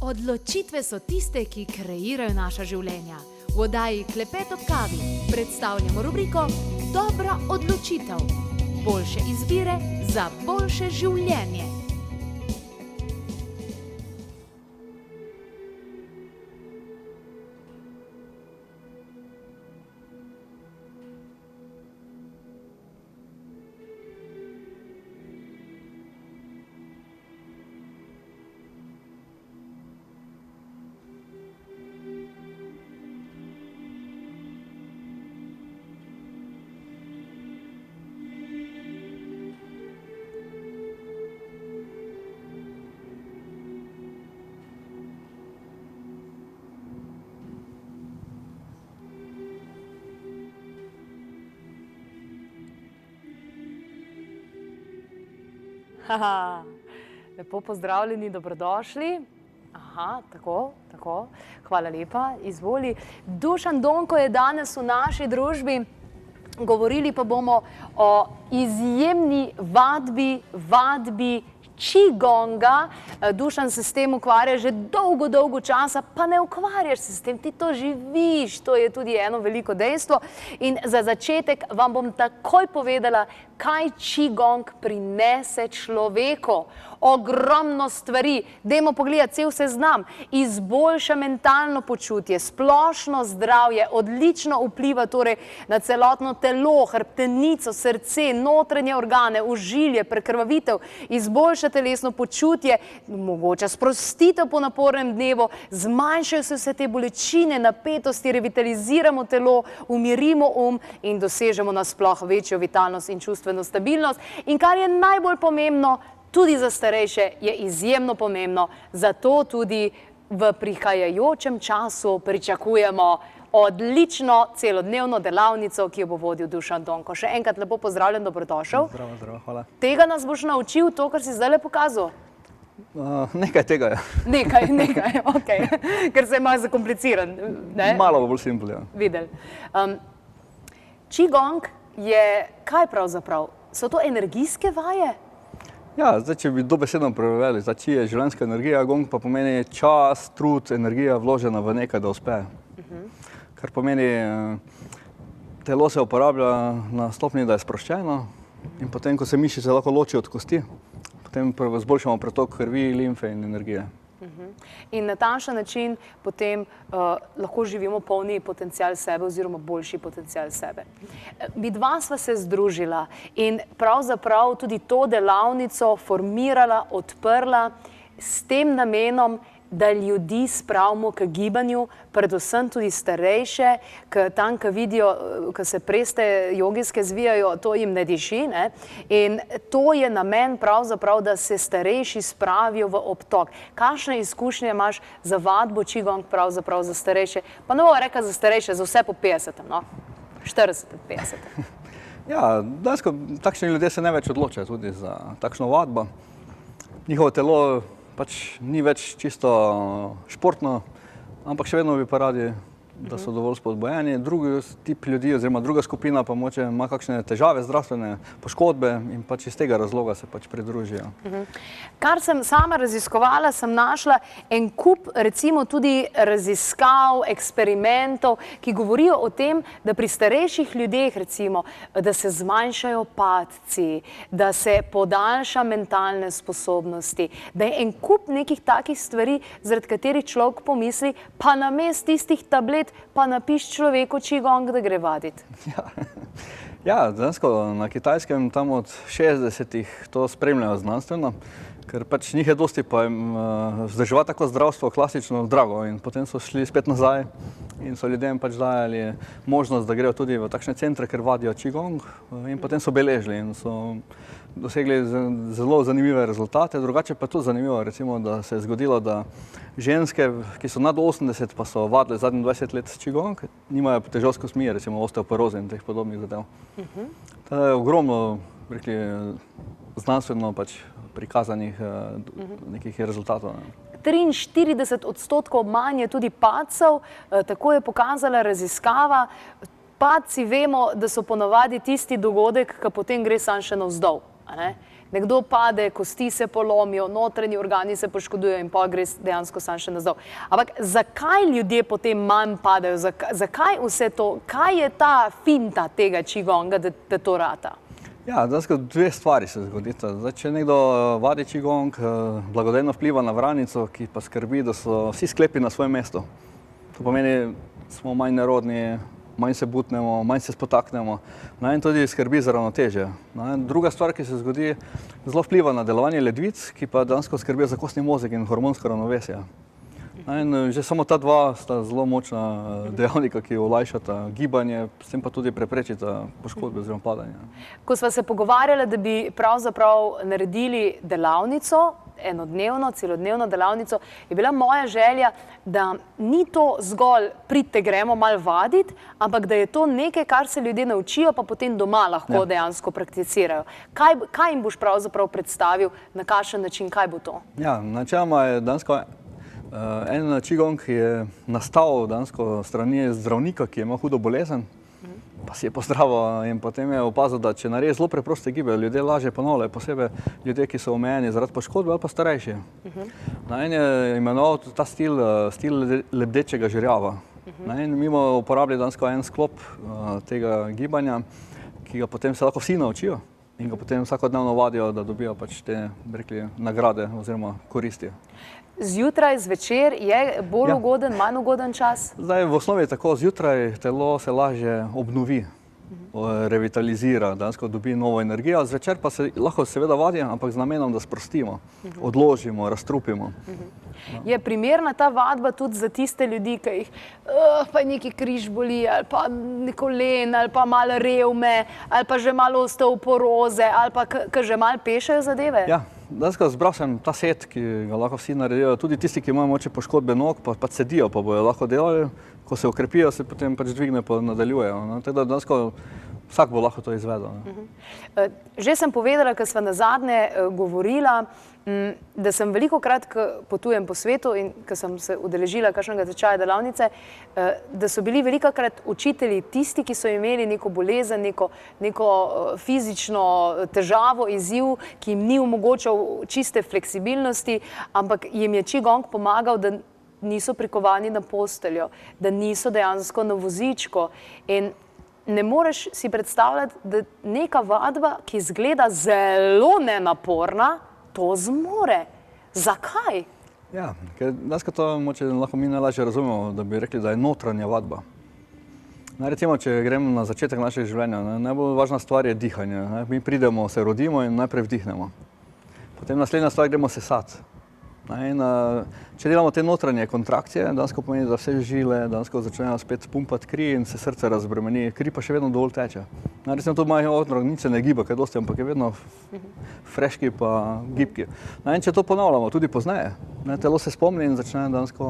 Odločitve so tiste, ki kreirajo naša življenja. V oddaji Klepet ob kavi predstavljamo rubriko Dobra odločitev. Boljše izbire za boljše življenje. Haha, lepo pozdravljeni, dobrodošli. Aha, tako, hvala lepa, izvoli. Dušan Donko je danes v naši družbi. Govorili pa bomo o izjemni vadbi qigonga. Dušan se s tem ukvarja že dolgo časa, pa ne ukvarjaš se s tem, ti to živiš, to je tudi eno veliko dejstvo. In za začetek vam bom takoj povedala, kaj qigong prinese človeku. Ogromno stvari, dajmo pogledati cel seznam, izboljša mentalno počutje, splošno zdravje, odlično vpliva torej na celotno telo, hrbtenico, srce, notranje organe, ožilje, prekrvavitev, izboljša telesno počutje, mogoče sprostitev po napornem dnevu, zmanjšajo se vse te bolečine, napetosti, revitaliziramo telo, umirimo in dosežemo nasploh večjo vitalnost in čustveno stabilnost. In kar je najbolj pomembno, tudi za starejše je izjemno pomembno, zato tudi v prihajajočem času pričakujemo odlično celodnevno delavnico, ki jo bo vodil Dušan Donko. Še enkrat lepo pozdravljen, dobrodošel. Zdravo, hvala. Tega nas boš naučil, to, kar si zdaj pokazal? Nekaj tega je. Nekaj, ok. Ker se je malo zakompliciran. Malo bolj simpel, ja. Videli. Qigong je kaj pravzaprav? So to energijske vaje? Ja, zdaj, če bi dobesedno preveli, qi je življenjska energija, gong pa pomeni čas, trud, energija vložena v nekaj, da uspe. Kar pomeni, telo se uporablja na stopnji, da je sproščeno in potem, ko se mišice lahko ločijo od kosti, potem izboljšamo pretok krvi, limfe in energije. In na takšen način potem lahko živimo polni potencial sebe oziroma boljši potencial sebe. Midva sva se združila in pravzaprav tudi to delavnico formirala, odprla s tem namenom, da ljudi spravimo k gibanju, predvsem tudi starejše, tam, ko vidijo, ko se preste jogijske zvijajo, to jim ne diši, ne? In to je namen pravzaprav, da se starejši spravijo v obtok. Kakšne izkušnje imaš za vadbo qigong pravzaprav za starejše? Pa ne bomo rekla za starejše, za vse po 50, no? 40, 50. Ja, dejansko takšni ljudje se ne več odločajo tudi za takšno vadbo. Njihovo telo pač ni več čisto športno, ampak še vedno bi pa radi, da so dovolj spodbojeni. Drugi tip ljudi oziroma druga skupina pa moče ima kakšne težave, zdravstvene poškodbe in pač iz tega razloga se pač pridružijo. Kar sem sama raziskovala, sem našla en kup recimo tudi raziskav, eksperimentov, ki govorijo o tem, da pri starejših ljudeh recimo, da se zmanjšajo padci, da se podaljša mentalne sposobnosti, da je en kup nekih takih stvari, zaradi katerih človek pomisli, pa namesto tistih tablet pa napiš človeku qigong, da gre vaditi. Ja, dejansko na Kitajskem tam od 60-ih to spremljajo znanstveno, ker pač njih je dosti pa vzdrževati tako zdravstvo klasično drago in potem so šli spet nazaj in so ljudem pač dajali možnost, da grejo tudi v takšne centre, ker vadijo qigong in potem so beležili in so dosegli zelo zanimive rezultate. Drugače pa je tudi zanimivo, recimo, da se je zgodilo, da ženske, ki so nad 80, pa so vadile zadnjih 20 let qigong, nimajo težav s kostmi, recimo osteoporoze in teh podobnih zadev. To je ogromno, rekli, znanstveno pač prikazanih nekih rezultatov. 43% manj je tudi padcev, tako je pokazala raziskava. Padci vemo, da so ponavadi tisti dogodek, ki potem gre samo še navzdol. Nekdo pade, kosti se polomijo, notranji organi se poškodujejo in pa gre dejansko sam še nazdol. Ampak zakaj ljudje potem manj padajo? Zakaj vse to? Kaj je ta finta tega qigonga, da to rata? Ja, dejansko dve stvari se zgodita. Zdaj, če nekdo vadi qigong, blagodejno vpliva na vranico, ki pa skrbi, da so vsi sklepi na svojem mestu. To pomeni, smo manj nerodni, manj se butnemo, manj se spotaknemo, in tudi skrbi za ravnotežje. Druga stvar, ki se zgodi, zelo vpliva na delovanje ledvic, ki pa dejansko skrbijo za kostni mozeg in hormonsko ravnovesje. In že samo ta dva sta zelo močna dejavnika, ki olajšata gibanje, s tem pa tudi preprečita poškodbe oziroma padanje. Ko sva se pogovarjala, da bi pravzaprav naredili delavnico, enodnevno, celodnevno delavnico, je bila moja želja, da ni to zgolj pridite, gremo malo vaditi, ampak da je to nekaj, kar se ljudje naučijo, pa potem doma lahko dejansko prakticirajo. Kaj jim boš pravzaprav predstavil, na kakšen način, kaj bo to? Ja, načeloma je dejansko en qigong, ki je nastal dejansko strani zdravnika, ki je imel hudo bolezen, pa si je pozdravil in potem je opazil, da če naredi zelo preproste gibe, ljudje lažje ponavljajo, posebej ljudje, ki so omejeni zaradi poškodbe ali pa starejši. In je imenoval ta stil lebdečega žerjava. In mi bomo uporabili dejansko en sklop tega gibanja, ki ga potem se lahko vsi naučijo in ga potem vsakodnevno vadijo, da dobijo pač te, bi rekli, nagrade oziroma koristi. Zjutraj, zvečer je bolj ugoden, manj ugoden čas? Zdaj, v osnovi je tako, zjutraj telo se lažje obnovi, revitalizira, dejansko dobi novo energijo, zvečer pa se lahko seveda vadi, ampak z namenom, da sprostimo, odložimo, razstrupimo. Je primerna ta vadba tudi za tiste ljudi, ki jih pa neki križ boli, ali pa kolen, ali pa malo revme, ali pa že malo osteoporoze, ali pa ki že malo pešajo zadeve? Ja. Dejansko zbral sem ta set, ki ga lahko vsi naredijo, tudi tisti, ki imajo mogoče poškodbe nog, pa sedijo, pa bojo lahko delali, ko se okrepijo, se potem pač dvigne, pa nadaljujejo. Tako da dejansko vsak bo lahko to izvedel. Že sem povedala, ko sva nazadnje govorila, da sem velikokrat, ko potujem po svetu in ko sem se udeležila kakšnega tečaja delavnice, da so bili velikokrat učitelji tisti, ki so imeli neko bolezen, neko fizično težavo, izziv, ki jim ni omogočal čiste fleksibilnosti, ampak jim je qigong pomagal, da niso prikovani na posteljo, da niso dejansko na vozičko. In ne moreš si predstavljati, da neka vadba, ki izgleda zelo nenaporna, to zmore. Zakaj? Ja, ker dejansko to lahko mi najlažje razumemo, da bi rekli, da je notranja vadba. Recimo, če gremo na začetek našega življenja, najbolj važna stvar je dihanje. Mi pridemo, se rodimo in najprej vdihnemo. Potem naslednja stvar, gremo sesati. Če delamo te notranje kontrakcije, dejansko pomeni, da vse žile dejansko začnejo spet pumpati kri in se srce razbremeni, kri pa še vedno dovolj teče. Recimo tudi moj otrok nič se ne giba kaj dosti, ampak je vedno freški pa gibki. In če to ponavljamo tudi pozneje, telo se spomni in začne dejansko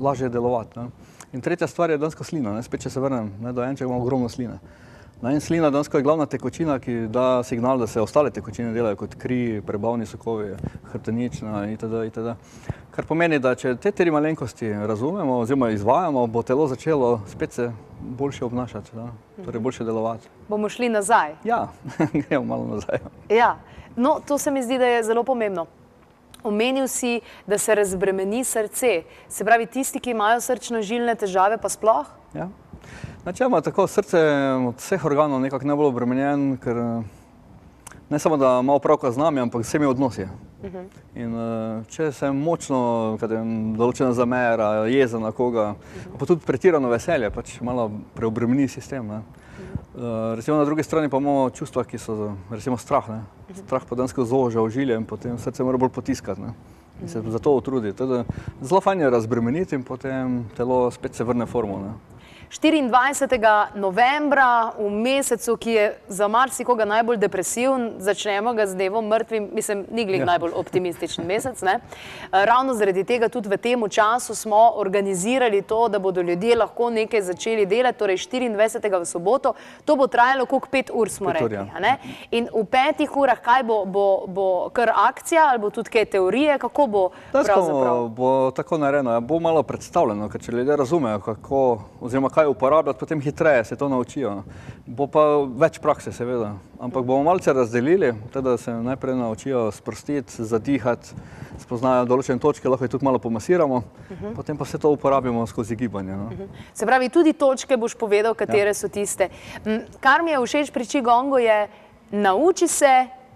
lažje delovati. In tretja stvar je dejansko slina, spet če se vrnem, dojenček ima ogromno sline. In slina dejansko je glavna tekočina, ki da signal, da se ostale tekočine delajo kot kri, prebavni sokovi, hrbtenična itd. Kar pomeni, da če te tri malenkosti razumemo oziroma izvajamo, bo telo začelo spet se boljše obnašati, torej boljše delovati. Bomo šli nazaj? Ja, gremo malo nazaj. Ja, no to se mi zdi, da je zelo pomembno. Omenil si, da se razbremeni srce. Se pravi, tisti, ki imajo srčno-žilne težave, pa sploh? Ja. Načeloma tako, srce od vseh organov nekako najbolj obremenjen, ker ne samo, da ima opravka z nami, ampak z vsemi odnosi. In če se močno, določena zamera, jeza na koga, pa tudi pretirano veselje, pač malo preobremeni sistem. Recimo na drugi strani pa imamo čustva, ki so recimo strah. Strah pa dejansko zoža ožilje in potem srce mora bolj potiskati. In se zato utrudi. Zelo fajn je razbremeniti in potem telo spet se vrne v formo. 24. novembra, v mesecu, ki je za marsikoga najbolj depresiven, začnemo ga z dnevom mrtvim, mislim, ni glih najbolj optimističen mesec. Ravno zaradi tega tudi v tem času smo organizirali to, da bodo ljudje lahko nekaj začeli delati, torej 24. v soboto. To bo trajalo koliko 5 ur, smo rekli. In v 5 urah, kaj bo kar akcija ali bo tudi kaj teorije, kako bo pravzaprav? Bo tako narejeno, bo malo predstavljeno, ker če ljudje razumejo, kako oziroma kaj kaj uporabljati, potem hitreje se to naučijo. Bo pa več prakse, seveda. Ampak bomo malce razdelili, da se najprej naučijo sprostiti, zadihati, spoznajo določene točke, lahko jih tudi malo pomasiramo, potem pa vse to uporabimo skozi gibanje. Se pravi, tudi točke boš povedal, katere so tiste. Kar mi je všeč pri qigongu je, nauči se,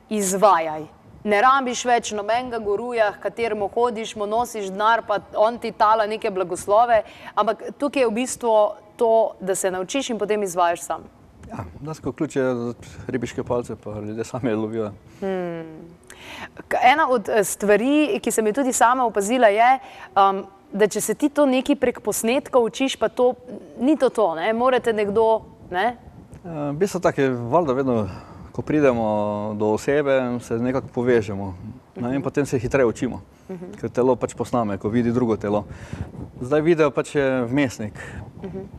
izvajaj. Ne rabiš več nobenega guruja, h kateremu hodiš, mu nosiš denar, pa on ti tala neke blagoslove, ampak tukaj je v bistvu to, da se naučiš in potem izvajaš sam. Ja, dejansko ključ je ribiške palce, pa ljudje sami lovijo. Ena od stvari, ki sem jo tudi sama opazila, je, da če se ti to nekaj prek posnetka učiš, pa to ni to, ne? Morate nekdo, ne? V bistvu tako je, valjda vedno, ko pridemo do osebe, se nekako povežemo in potem se hitreje učimo, ker telo pač posname, ko vidi drugo telo. Zdaj video pač je vmesnik.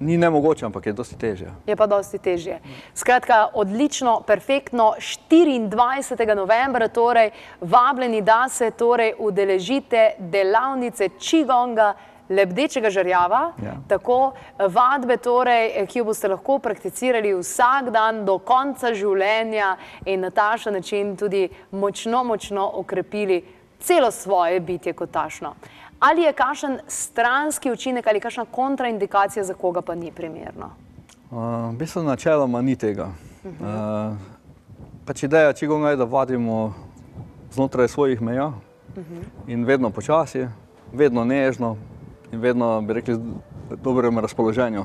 Ni nemogoče, ampak je dosti težje. Je pa dosti težje. Skratka, odlično, perfektno, 24. novembra, torej vabljeni, da se torej udeležite delavnice qigonga, lebdečega žerjava, tako vadbe, torej, ki jo boste lahko prakticirali vsak dan do konca življenja in na takšen način tudi močno okrepili celo svoje bitje kot takšno. Ali je kakšen stranski učinek ali kakšna kontraindikacija, za koga pa ni primerno? V bistvu načeloma ni tega. Pač ideja qigonga je, da vadimo znotraj svojih meja in vedno počasi, vedno nežno, in vedno, bi rekli, v dobrem razpoloženju.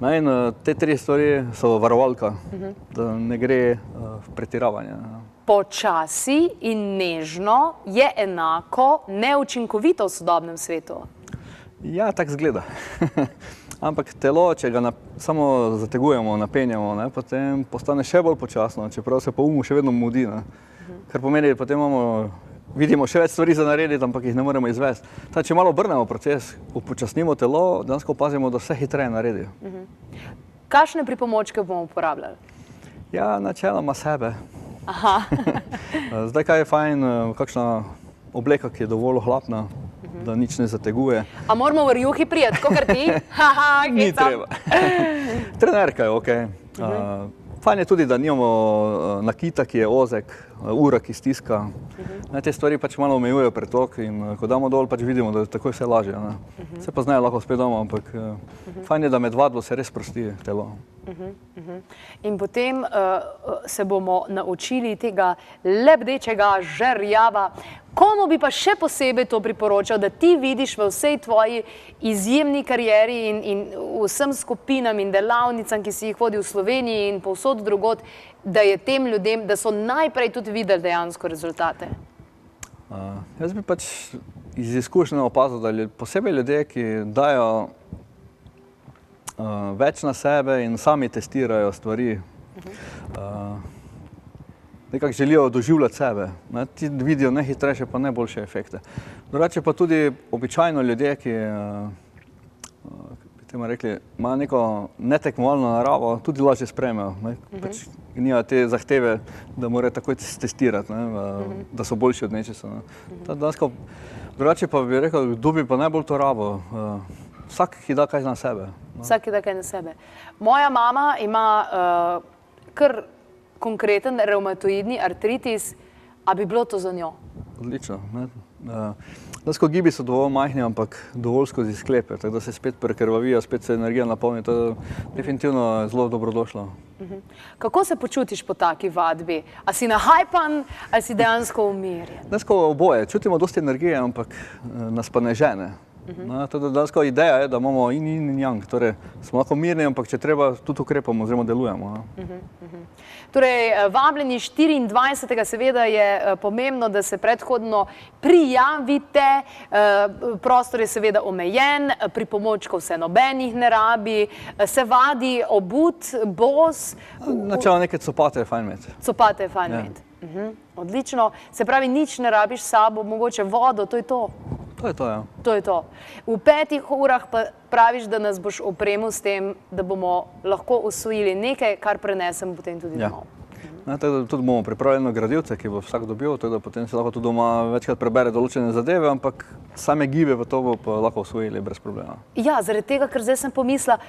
In te tri stvari so varovalka, da ne gre v pretiravanje. Počasi in nežno je enako neučinkovito v sodobnem svetu. Ja, tako zgleda. Ampak telo, če ga samo zategujemo, napenjamo, potem postane še bolj počasno, čeprav se po umu še vedno mudi. Kar pomeni, potem vidimo še več stvari za narediti, ampak jih ne moremo izvesti. Če malo obrnemo proces, upočasnimo telo, dejansko opazimo, da vse hitreje naredi. Kakšne pripomočke bomo uporabljali? Ja, načeloma sebe. Aha. Zdaj, kaj je fajn, kakšna obleka, ki je dovolj ohlapna, da nič ne zateguje. A moramo v rjuhi prijeti, kakor ti? Ni treba. Trenerka je okej. Fajn je tudi, da nimamo nakita, ki je ozek, ura, ki stiska. Te stvari pač malo omejujejo pretok in ko damo dol, pač vidimo, da je takoj vse lažje. Se pa znajo lahko spet doma, ampak fajn je, da med vadbo se res sprosti telo. In potem se bomo naučili tega lebdečega žerjava. Komu bi pa še posebej to priporočal, da ti vidiš v vsej tvoji izjemni karieri in vsem skupinam in delavnicam, ki si jih vodi v Sloveniji in povsod drugod, da je tem ljudem, da so najprej tudi videli dejansko rezultate? Jaz bi pač iz izkušnje opazil, da posebej ljudje, ki dajo več na sebe in sami testirajo stvari, nekako želijo doživljati sebe. Ti vidijo najhitrejše pa najboljše efekte. Drugače pa tudi običajno ljudje, ki imajo neko netekmovalno naravo, tudi lažje sprejmejo. Pač nimajo te zahteve, da morajo takoj testirati, da so boljši od nečesa. Drugače pa bi rekel, kdo bi pa najbolj to rabo. Vsak, ki da kaj na sebe. Vsak, ki da kaj na sebe. Moja mama ima kar konkreten revmatoidni artritis, a bi bilo to za njo? Odlično. Dejansko gibi so dovolj majhni, ampak dovolj skozi sklepe, tako da se spet prekrvavijo, spet se energija napolni, to je definitivno zelo dobrodošlo. Kako se počutiš po taki vadbi? A si nahajpan, ali si dejansko umirjen? Dejansko oboje. Čutimo dosti energije, ampak nas pa ne žene. Dejansko ideja je, da imamo in yang, torej smo lahko mirni, ampak če treba, tudi ukrepamo oziroma delujemo. Torej, vabljeni 24. seveda je pomembno, da se predhodno prijavite, prostor je seveda omejen, pripomočkov se nobenih ne rabi, se vadi obut, bos. Načelo neke copate je fajn imeti. Copate je fajn imeti. Odlično. Se pravi, nič ne rabiš s sabo, mogoče vodo, to je to? To je to, ja. To je to. V 5 urah pa praviš, da nas boš opremil s tem, da bomo lahko usvojili nekaj, kar prenesemo potem tudi domov. Tako da tudi bomo pripravljeno gradivce, ki bo vsak dobil, tako da potem si lahko tudi doma večkrat prebere določene zadeve, ampak same gibe v to bo pa lahko osvojili brez problema. Ja, zaradi tega, ker zdaj sem pomislila,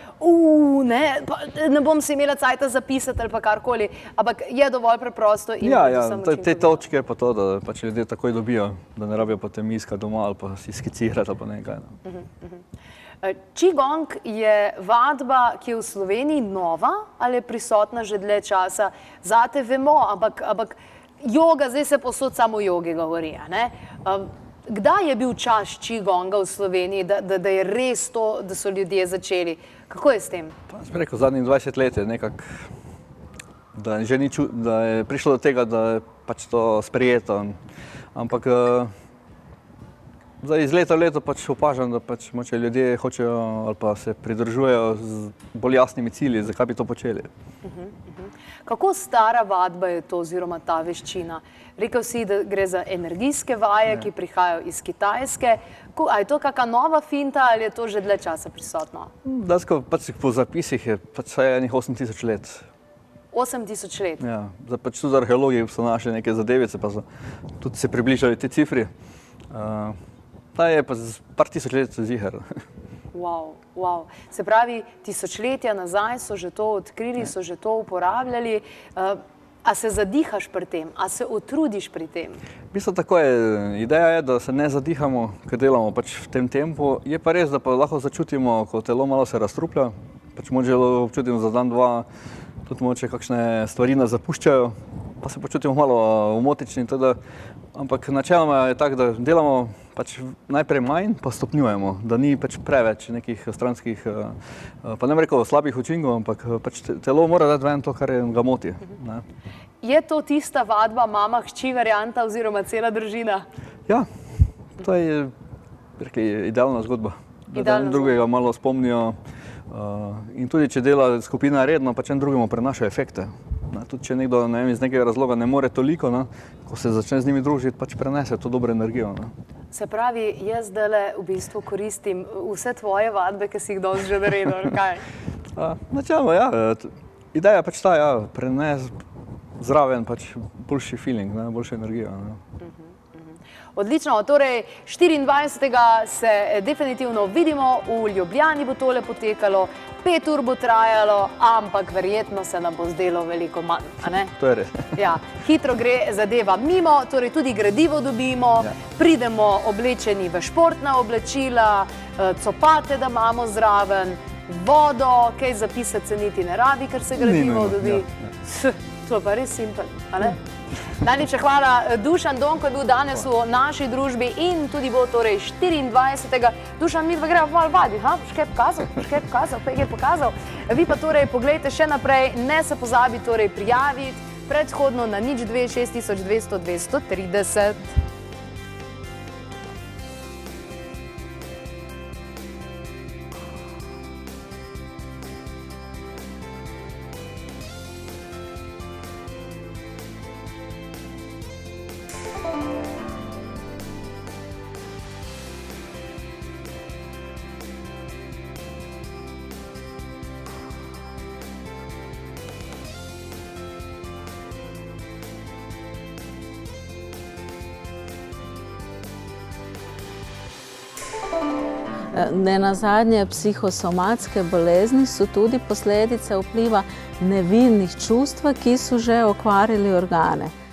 ne bom si imela cajta zapisati ali pa karkoli, ampak je dovolj preprosto in predvsem učinkovito. Te točke je pa to, da pač ljudje takoj dobijo, da ne rabijo potem iskati doma ali pa si skicirati ali pa nekaj. Qigong je vadba, ki je v Sloveniji nova ali je prisotna že dlje časa? Zate vemo, ampak joga, zdaj se posod samo o jogi govori, ne? Kdaj je bil čas Qigonga v Sloveniji, da je res to, da so ljudje začeli? Kako je s tem? Pa sem rekel, zadnjih 20 let je nekako, da je prišlo do tega, da je pač to sprejeto, ampak zdaj iz leta v leto pač opažam, da pač moče ljudje hočejo ali pa se pridržujejo z bolj jasnimi cilji, zakaj bi to počeli. Kako stara vadba je to oziroma ta veščina? Rekel si, da gre za energijske vaje, ki prihajajo iz Kitajske. A je to kakšna nova finta ali je to že dlje časa prisotno? Dejansko pač po zapisih je pač vsaj enih 8000 let. 8000 let? Ja, zdaj pač tudi arheologi so našli neke zadevice, pa so tudi se približali te cifri. Ta je pa z par tisoč let ziher. Wow. Se pravi, tisočletja nazaj so že to odkrili, so že to uporabljali. A se zadihaš pri tem? A se utrudiš pri tem? V bistvu tako je. Ideja je, da se ne zadihamo, ker delamo pač v tem tempu. Je pa res, da pa lahko začutimo, ko telo malo se razstruplja. Pač moče občutimo za dan, dva, tudi moče kakšne stvari nas zapuščajo, pa se počutimo malo umotični. Ampak načeloma je tako, da delamo pač najprej manj, pa stopnjujemo, da ni pač preveč nekih stranskih, pa ne bom rekel slabih učinkov, ampak pač telo mora dati ven to, kar ga moti. Je to tista vadba mama, hči, varianta oziroma cela družina? Ja, to je idealna zgodba. Da en drugega malo spomnijo in tudi, če dela skupina redno, pač en drugemu prenaša efekte. Tudi, če nekdo iz nekega razloga ne more toliko, ko se začne z njimi družiti, pač prenese to dobro energijo. Se pravi, jaz zdajle v bistvu koristim vse tvoje vadbe, ki si jih danes že naredil, kaj? Načeloma, ja. Ideja je pač ta, prenesi zraven pač boljši feeling, boljšo energijo. Odlično, torej 24. se definitivno vidimo, v Ljubljani bo tole potekalo, 5 ur bo trajalo, ampak verjetno se nam bo zdelo veliko manj, a ne? To je res. Ja, hitro gre zadeva mimo, torej tudi gradivo dobimo, pridemo oblečeni v športna oblačila, copate, da imamo zraven, vodo, kaj zapisati se niti ne rabi, ker se gradivo dobi. To je pa res simpel, a ne? Najlepša hvala. Dušan Donko je bil danes v naši družbi in tudi bo torej 24. Dušan, midva greva malo vaditi, boš kaj pokazal? Vi pa torej poglejte še naprej, ne se pozabi torej prijaviti predhodno na 02 6200 230. Nenazadnje psihosomatske bolezni so tudi posledica vpliva nevidnih čustev, ki so že okvarili organe.